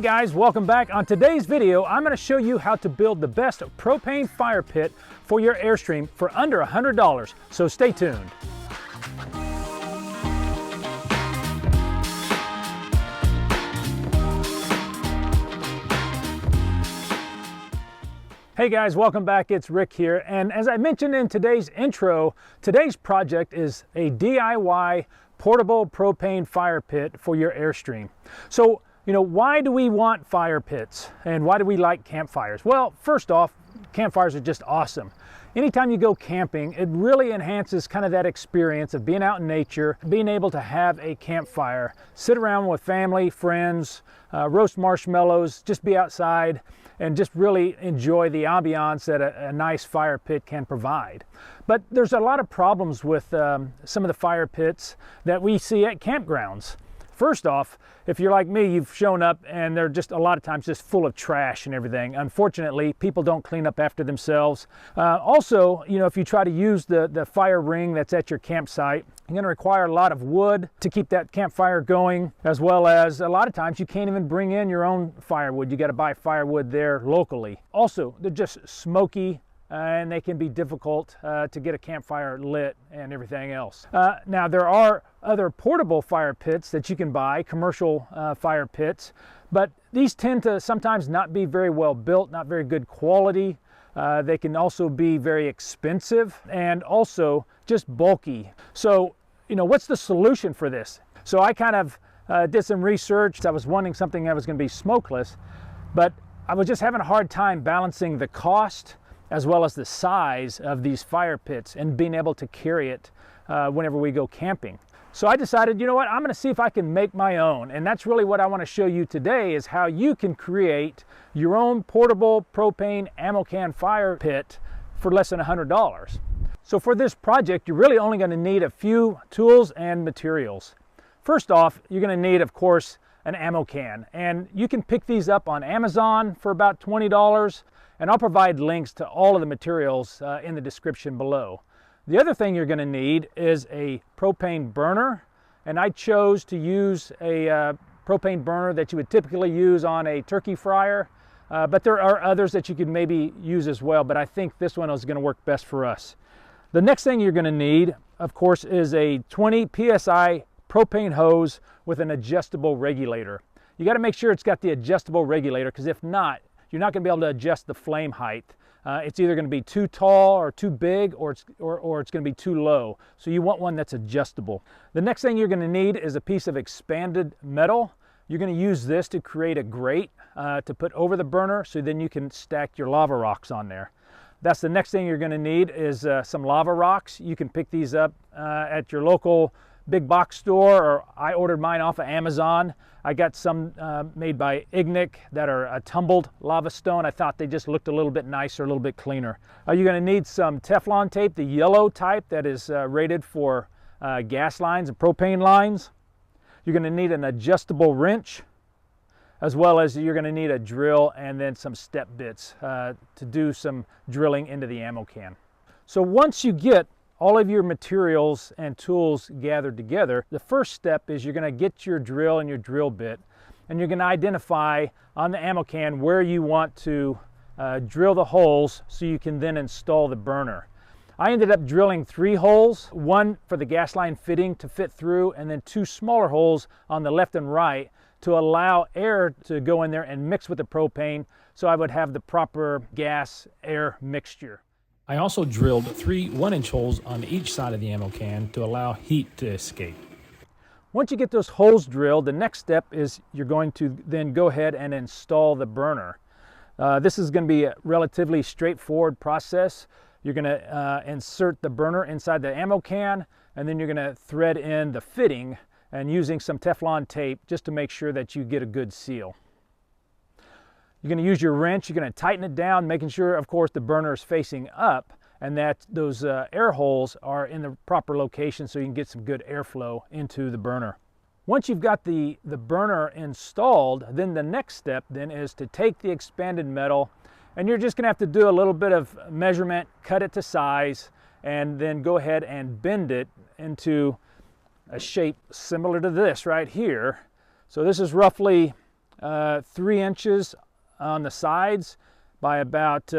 Hey guys, welcome back. On today's video, I'm going to show you how to build the best propane fire pit for your Airstream for under $100, so stay tuned. Hey guys, welcome back. It's Rick here, and as I mentioned in today's intro, today's project is a DIY portable propane fire pit for your Airstream. So, why do we want fire pits and why do we like campfires? Well, first off, campfires are just awesome. Anytime you go camping, it really enhances kind of that experience of being out in nature, being able to have a campfire, sit around with family, friends, roast marshmallows, just be outside and just really enjoy the ambiance that a nice fire pit can provide. But there's a lot of problems with some of the fire pits that we see at campgrounds. First off, if you're like me, you've shown up and they're just a lot of times just full of trash and everything. Unfortunately, people don't clean up after themselves. Also, if you try to use the fire ring that's at your campsite, you're going to require a lot of wood to keep that campfire going, as well as a lot of times you can't even bring in your own firewood. You got to buy firewood there locally. Also, they're just smoky, and they can be difficult to get a campfire lit and everything else. Now, there are other portable fire pits that you can buy, commercial fire pits, but these tend to sometimes not be very well built, not very good quality. They can also be very expensive and also just bulky. So, what's the solution for this? So I kind of did some research. I was wanting something that was going to be smokeless, but I was just having a hard time balancing the cost as well as the size of these fire pits and being able to carry it whenever we go camping. So I decided, I'm going to see if I can make my own. And that's really what I want to show you today, is how you can create your own portable propane ammo can fire pit for less than $100. So for this project, you're really only going to need a few tools and materials. First off, you're going to need, of course, an ammo can. And you can pick these up on Amazon for about $20. And I'll provide links to all of the materials in the description below. The other thing you're going to need is a propane burner, and I chose to use a propane burner that you would typically use on a turkey fryer, but there are others that you could maybe use as well, but I think this one is going to work best for us. The next thing you're going to need, of course, is a 20 psi propane hose with an adjustable regulator. You got to make sure it's got the adjustable regulator, because if not, you're not going to be able to adjust the flame height. It's either going to be too tall or too big, or it's going to be too low. So you want one that's adjustable. The next thing you're going to need is a piece of expanded metal. You're going to use this to create a grate to put over the burner, so then you can stack your lava rocks on there. That's the next thing you're going to need is some lava rocks. You can pick these up at your local big box store, or I ordered mine off of Amazon. I got some made by Ignic that are a tumbled lava stone. I thought they just looked a little bit nicer, a little bit cleaner. You're going to need some Teflon tape, the yellow type that is rated for gas lines and propane lines. You're going to need an adjustable wrench, as well as you're going to need a drill and then some step bits to do some drilling into the ammo can. So once you get all of your materials and tools gathered together, the first step is you're going to get your drill and your drill bit, and you're going to identify on the ammo can where you want to drill the holes so you can then install the burner. I ended up drilling 3 holes, one for the gas line fitting to fit through, and then 2 smaller holes on the left and right to allow air to go in there and mix with the propane, so I would have the proper gas-air mixture. I also drilled 3 1-inch holes on each side of the ammo can to allow heat to escape. Once you get those holes drilled, the next step is you're going to then go ahead and install the burner. This is going to be a relatively straightforward process. You're going to insert the burner inside the ammo can, and then you're going to thread in the fitting and using some Teflon tape just to make sure that you get a good seal. You're going to use your wrench, you're going to tighten it down, making sure, of course, the burner is facing up and that those air holes are in the proper location so you can get some good airflow into the burner. Once you've got the burner installed, then the next step then is to take the expanded metal, and you're just going to have to do a little bit of measurement, cut it to size, and then go ahead and bend it into a shape similar to this right here. So this is roughly 3 inches on the sides by about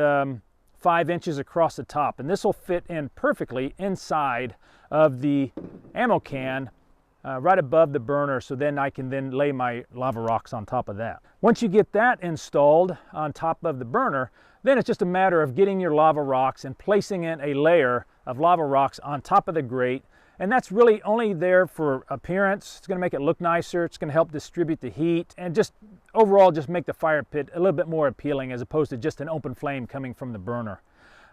5 inches across the top, and this will fit in perfectly inside of the ammo can right above the burner, so then I can then lay my lava rocks on top of that. Once you get that installed on top of the burner, then it's just a matter of getting your lava rocks and placing in a layer of lava rocks on top of the grate. And that's really only there for appearance. It's going to make it look nicer. It's going to help distribute the heat and just overall just make the fire pit a little bit more appealing as opposed to just an open flame coming from the burner.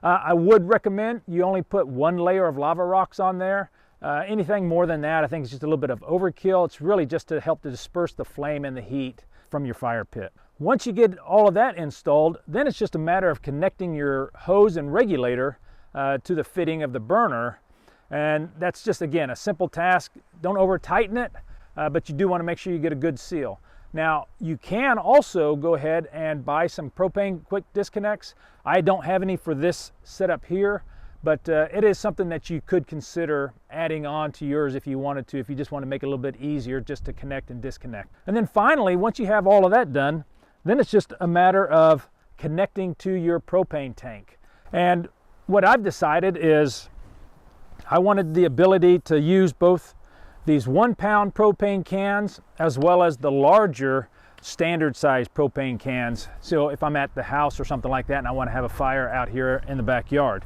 I would recommend you only put 1 layer of lava rocks on there. Anything more than that, I think it's just a little bit of overkill. It's really just to help to disperse the flame and the heat from your fire pit. Once you get all of that installed, then it's just a matter of connecting your hose and regulator to the fitting of the burner. And that's just, again, a simple task. Don't over tighten it, but you do want to make sure you get a good seal. Now, you can also go ahead and buy some propane quick disconnects. I don't have any for this setup here, but it is something that you could consider adding on to yours if you wanted to, if you just want to make it a little bit easier just to connect and disconnect. And then finally, once you have all of that done, then it's just a matter of connecting to your propane tank. And what I've decided is I wanted the ability to use both these 1-pound propane cans as well as the larger standard size propane cans. So if I'm at the house or something like that and I want to have a fire out here in the backyard.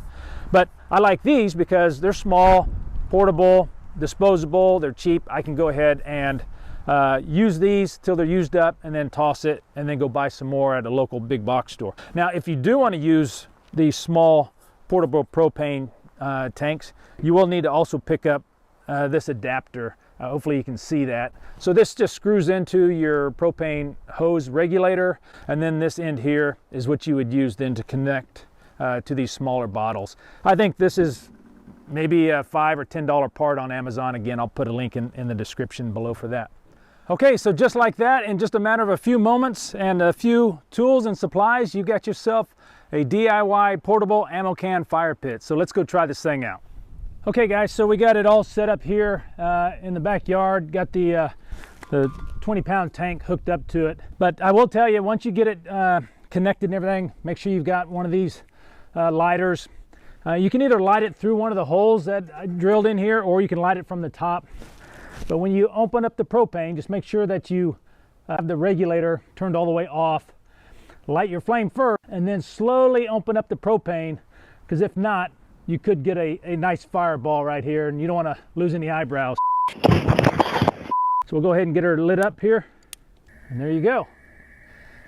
But I like these because they're small, portable, disposable, they're cheap. I can go ahead and use these till they're used up and then toss it and then go buy some more at a local big box store. Now, if you do want to use these small portable propane tanks, you will need to also pick up this adapter. Hopefully you can see that. So this just screws into your propane hose regulator, and then this end here is what you would use then to connect to these smaller bottles. I think this is maybe a $5 or $10 part on Amazon. Again, I'll put a link in the description below for that. Okay, so just like that, in just a matter of a few moments and a few tools and supplies, you got yourself a DIY portable ammo can fire pit. So let's go try this thing out. Okay guys, so we got it all set up here in the backyard. Got the 20-pound tank hooked up to it. But I will tell you, once you get it connected and everything, make sure you've got one of these lighters. You can either light it through one of the holes that I drilled in here, or you can light it from the top. But when you open up the propane, just make sure that you have the regulator turned all the way off. Light your flame first, and then slowly open up the propane, because if not, you could get a nice fireball right here, and you don't want to lose any eyebrows. So we'll go ahead and get her lit up here, and there you go.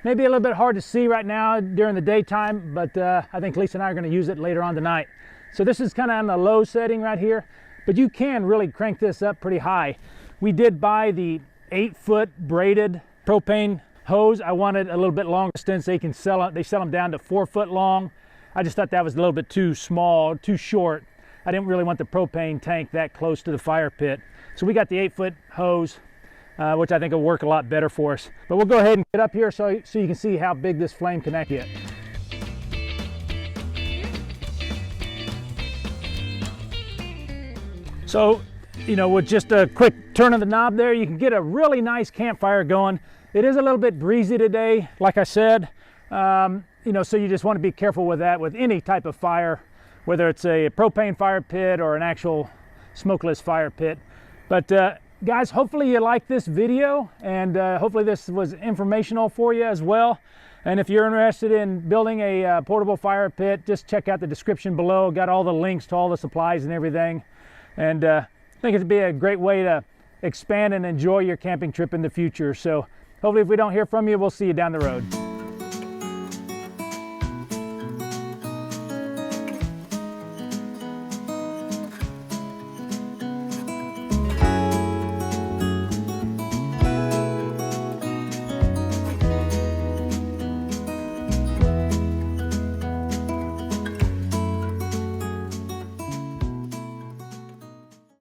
Maybe a little bit hard to see right now during the daytime, but I think Lisa and I are going to use it later on tonight. So this is kind of on the low setting right here, but you can really crank this up pretty high. We did buy the 8-foot braided propane hose. I wanted a little bit longer distance. They sell them down to 4-foot long. I just thought that was a little bit too small, too short. I didn't really want the propane tank that close to the fire pit. So we got the 8-foot hose, which I think will work a lot better for us. But we'll go ahead and get up here so you can see how big this flame can get. So, you know, with just a quick turn of the knob there, you can get a really nice campfire going. It is a little bit breezy today, like I said. You know, so you just want to be careful with that with any type of fire, whether it's a propane fire pit or an actual smokeless fire pit. But guys, hopefully you like this video, and hopefully this was informational for you as well. And if you're interested in building a portable fire pit, just check out the description below. Got all the links to all the supplies and everything. And I think it'd be a great way to expand and enjoy your camping trip in the future. So hopefully if we don't hear from you, we'll see you down the road.